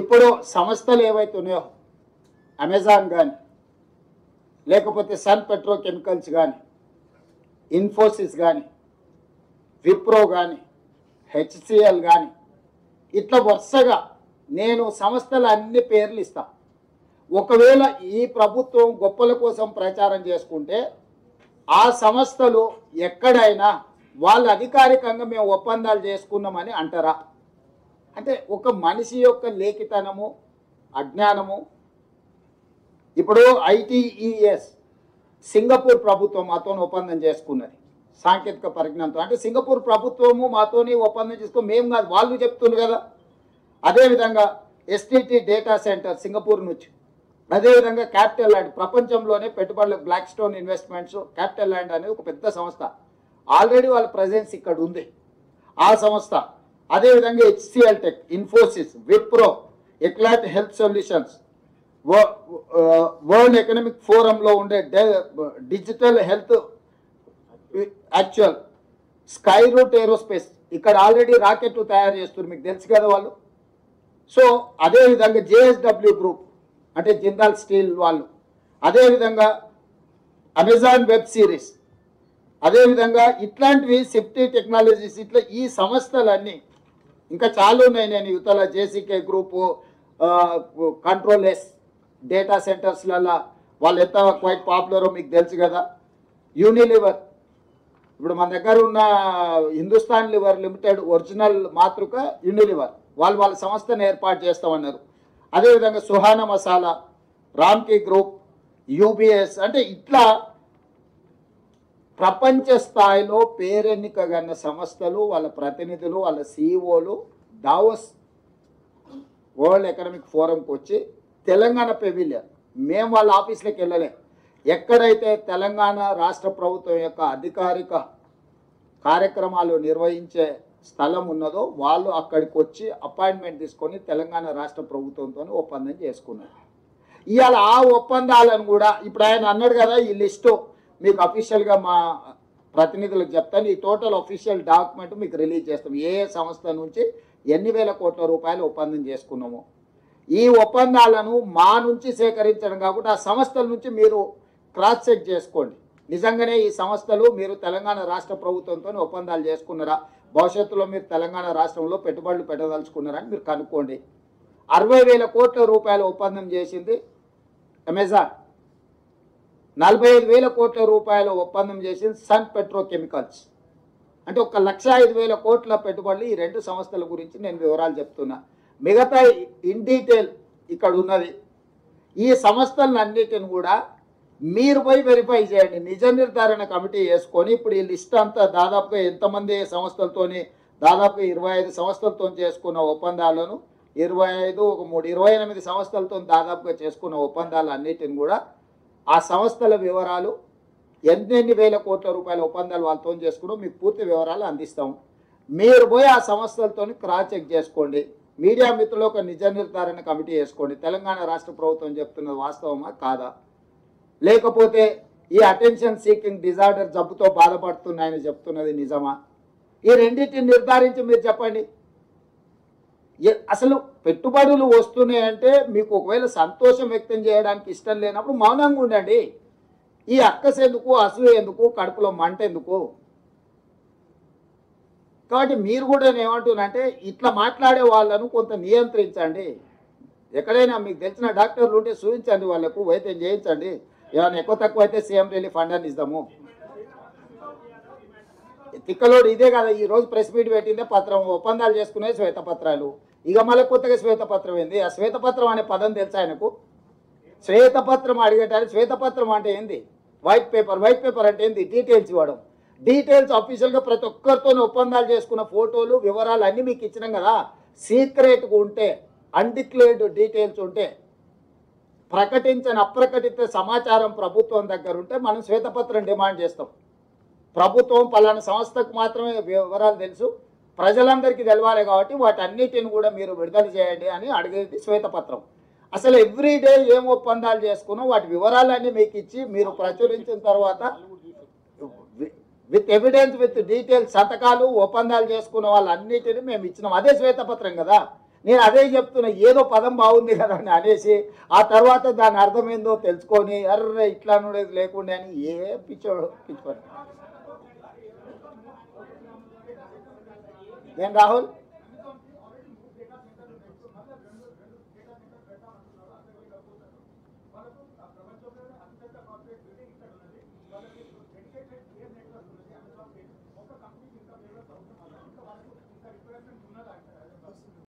ఇప్పుడు సంస్థలు ఏవైతే ఉన్నాయో అమెజాన్ కానీ లేకపోతే సన్ పెట్రోకెమికల్స్ కానీ ఇన్ఫోసిస్ కానీ విప్రో కానీ హెచ్సిఎల్ కానీ ఇట్లా వరుసగా నేను సంస్థల అన్ని పేర్లు ఇస్తా. ఒకవేళ ఈ ప్రభుత్వం గొప్పల కోసం ప్రచారం చేసుకుంటే ఆ సంస్థలు ఎక్కడైనా వాళ్ళు అధికారికంగా మేము ఒప్పందాలు చేసుకున్నామని అంటారా? అంటే ఒక మనిషి యొక్క లేఖితనము అజ్ఞానము. ఇప్పుడు ఐటీఈఎస్ సింగపూర్ ప్రభుత్వం మాతో ఒప్పందం చేసుకున్నది సాంకేతిక పరిజ్ఞానంతో. అంటే సింగపూర్ ప్రభుత్వము మాతోని ఒప్పందం చేసుకో మేము కాదు, వాళ్ళు చెప్తున్నారు కదా. అదేవిధంగా ఎస్టీటీ డేటా సెంటర్ సింగపూర్ నుంచి, అదేవిధంగా క్యాపిటల్ ల్యాండ్ ప్రపంచంలోనే పెట్టుబడులు Blackstone investments capital land అనేది ఒక పెద్ద సంస్థ, ఆల్రెడీ వాళ్ళ ప్రజెన్స్ ఇక్కడ ఉంది ఆ సంస్థ. అదేవిధంగా HCL tech, Infosys, Wipro, Eclat health solutions, world economic ఫోరంలో ఉండే digital health actual, Skyroot aerospace ఇక్కడ ఆల్రెడీ రాకెట్లు తయారు చేస్తున్నారు మీకు తెలుసు కదా వాళ్ళు. సో అదేవిధంగా జేఎస్డబ్ల్యూ గ్రూప్ అంటే జిందాల్ స్టీల్ వాళ్ళు, అదేవిధంగా అమెజాన్ వెబ్ సిరీస్, అదేవిధంగా ఇట్లాంటివి సేఫ్టీ టెక్నాలజీస్, ఇట్లా ఈ సంస్థలన్నీ ఇంకా చాలా ఉన్నాయి. నేను యువతల జేసీకే గ్రూపు, కంట్రోల్ ఎస్ డేటా సెంటర్స్లలో వాళ్ళు ఎంత క్వైట్ పాపులరో మీకు తెలుసు కదా. యూనిలివర్, ఇప్పుడు మన దగ్గర ఉన్న హిందుస్థాన్ లివర్ లిమిటెడ్ ఒరిజినల్ మాతృక యూనిలివర్, వాళ్ళు వాళ్ళ సంస్థను ఏర్పాటు చేస్తామన్నారు. అదేవిధంగా సుహానా మసాలా, రామ్కీ గ్రూప్, యూబీఎస్, అంటే ఇట్లా ప్రపంచ స్థాయిలో పేరెన్నికగన్న సంస్థలు వాళ్ళ ప్రతినిధులు వాళ్ళ సిఇఓలు దావోస్ వరల్డ్ ఎకనామిక్ ఫోరంకి వచ్చి తెలంగాణ పెవిలియన్, మేము వాళ్ళ ఆఫీస్లోకి వెళ్ళలే, ఎక్కడైతే తెలంగాణ రాష్ట్ర ప్రభుత్వం యొక్క అధికారిక కార్యక్రమాలు నిర్వహించే స్థలం ఉన్నదో వాళ్ళు అక్కడికి వచ్చి అపాయింట్మెంట్ తీసుకొని తెలంగాణ రాష్ట్ర ప్రభుత్వంతో ఒప్పందం చేసుకున్నారు. ఇవాళ ఆ ఒప్పందాలను కూడా ఇప్పుడు ఆయన అన్నాడు కదా, ఈ లిస్టు మీకు అఫీషియల్గా మా ప్రతినిధులకు చెప్తాను, ఈ టోటల్ అఫీషియల్ డాక్యుమెంట్ మీకు రిలీజ్ చేస్తాం, ఏ సంస్థ నుంచి ఎన్ని వేల కోట్ల రూపాయలు ఒప్పందం చేసుకున్నాము. ఈ ఒప్పందాలను మా నుంచి సేకరించడం కాబట్టి ఆ సంస్థల నుంచి మీరు క్రాస్ చెక్ చేసుకోండి, నిజంగానే ఈ సంస్థలు మీరు తెలంగాణ రాష్ట్ర ప్రభుత్వంతో ఒప్పందాలు చేసుకున్నారా, భవిష్యత్తులో మీరు తెలంగాణ రాష్ట్రంలో పెట్టుబడులు పెట్టదలుచుకున్నారా అని మీరు కనుక్కోండి. 60,000 కోట్ల రూపాయల ఒప్పందం చేసింది అమెజాన్, 45,000 కోట్ల రూపాయల ఒప్పందం చేసింది సన్ పెట్రోకెమికల్స్. అంటే 1,05,000 కోట్ల పెట్టుబడులు ఈ రెండు సంస్థల గురించి నేను వివరాలు చెప్తున్నా. మిగతా ఇన్ డీటెయిల్ ఇక్కడ ఉన్నది. ఈ సంస్థలన్నిటిని కూడా మీరు పోయి వెరిఫై చేయండి, నిజ నిర్ధారణ కమిటీ వేసుకొని. ఇప్పుడు ఈ లిస్ట్ అంతా దాదాపుగా ఎంతమంది సంస్థలతోని, దాదాపుగా 25 సంస్థలతో చేసుకున్న ఒప్పందాలను, 25 ఒక 3 28 సంస్థలతో దాదాపుగా చేసుకున్న ఒప్పందాలు అన్నిటిని కూడా ఆ సంస్థల వివరాలు, ఎన్ని వేల కోట్ల రూపాయల ఒప్పందాలు వాళ్ళతో చేసుకున్నాం మీకు పూర్తి వివరాలు అందిస్తాము. మీరు పోయి ఆ సంస్థలతో క్రాస్ చెక్ చేసుకోండి. మీడియా మిత్రులు ఒక నిజ నిర్ధారణ కమిటీ వేసుకోండి, తెలంగాణ రాష్ట్ర ప్రభుత్వం చెప్తున్నది వాస్తవమా కాదా, లేకపోతే ఈ అటెన్షన్ సీకింగ్ డిజార్డర్ జబ్బుతో బాధపడుతున్నాయని చెప్తున్నది నిజమా, ఈ రెండింటిని నిర్ధారించి మీరు చెప్పండి. అసలు పెట్టుబడులు వస్తున్నాయంటే మీకు ఒకవేళ సంతోషం వ్యక్తం చేయడానికి ఇష్టం లేనప్పుడు మౌనంగా ఉండండి. ఈ అక్కస ఎందుకు, అసూయ ఎందుకు, కడుపులో మంట ఎందుకు? కాబట్టి మీరు కూడా ఏమంటున్నారంటే ఇట్లా మాట్లాడే వాళ్ళను కొంత నియంత్రించండి. ఎక్కడైనా మీకు తెలిసిన డాక్టర్లు ఉంటే చూపించండి, వాళ్ళకు వైద్యం చేయించండి. ఏమైనా ఎక్కువ తక్కువ అయితే సీఎం రిలీఫ్ ఫండ్ అని ఇద్దాము. తిక్కలోడు ఇదే కదా ఈరోజు ప్రెస్ మీట్ పెట్టిందే పత్రం, ఒప్పందాలు చేసుకునే శ్వేతపత్రాలు. ఇక మళ్ళీ కొత్తగా శ్వేతపత్రం ఏంది? ఆ శ్వేతపత్రం అనే పదం తెలుసా ఆయనకు? శ్వేతపత్రం అడిగేటానికి శ్వేతపత్రం అంటే ఏంది? White paper. వైట్ పేపర్ అంటే ఏంది? డీటెయిల్స్ ఇవ్వడం. డీటెయిల్స్ అఫీషియల్గా ప్రతి ఒక్కరితో ఒప్పందాలు చేసుకున్న ఫోటోలు వివరాలు అన్నీ మీకు ఇచ్చినాం కదా. సీక్రెట్గా ఉంటే, అన్డిక్లేర్డ్ డీటెయిల్స్ ఉంటే, ప్రకటించని అప్రకటిత సమాచారం ప్రభుత్వం దగ్గర ఉంటే మనం శ్వేతపత్రం డిమాండ్ చేస్తాం. ప్రభుత్వం పలానా సంస్థకు మాత్రమే వివరాలు తెలుసు, ప్రజలందరికీ తెలవాలి కాబట్టి వాటన్నిటిని కూడా మీరు విడుదల చేయండి అని అడిగేది శ్వేతపత్రం. అసలు ఎవ్రీడే ఏం ఒప్పందాలు చేసుకున్నా వాటి వివరాలన్నీ మీకు ఇచ్చి మీరు ప్రచురించిన తర్వాత విత్ ఎవిడెన్స్ విత్ డీటెయిల్స్ సంతకాలు ఒప్పందాలు చేసుకున్న వాళ్ళన్నిటిని మేము ఇచ్చినాం. అదే శ్వేతపత్రం కదా. నేను అదే చెప్తున్నా, ఏదో పదం బాగుంది కదా అని అనేసి ఆ తర్వాత దాని అర్థమైందో తెలుసుకొని అర్రే ఇట్లా అనేది లేకుండా అని ఏ పిచ్చోడు పిచ్చిపడి. నేను రాహుల్